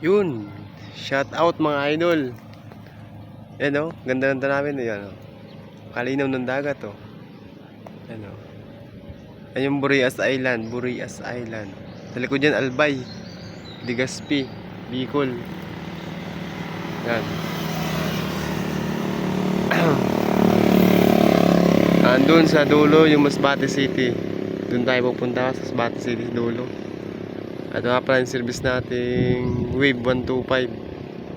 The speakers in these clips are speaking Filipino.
Yun. Shout out mga idol. Yan o. Ganda-ganda namin. Yan o. Kalinaw ng dagat o. Yan o. Yan yung Burias Island. Burias Island. Sa likod dyan, Albay. Legazpi. Bicol. Yan. Andun sa dulo yung Masbate City. Doon tayo pupunta sa Masbate City sa dulo. At nga pala yung service nating Wave 125.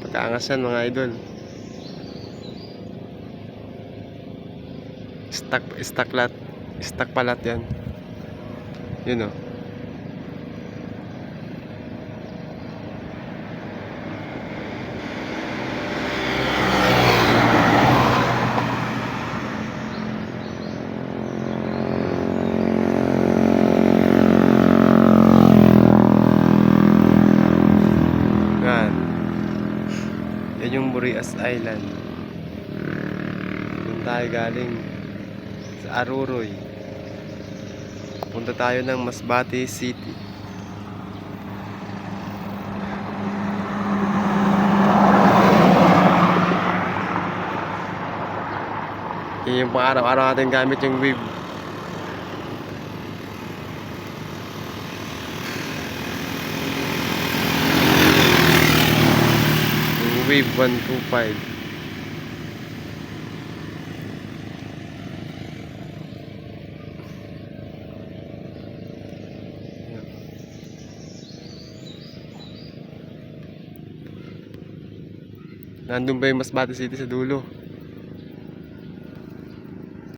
Pagkaangas yan mga idol. Stock palat yan. Yun o. Yan yung Burias Island. Doon tayo galing sa Aruroy. Punta tayo ng Masbate City. Yan yung pang araw-araw natin gamit yung Wave. Wave 125. Nandun ba yung Masbate City sa dulo?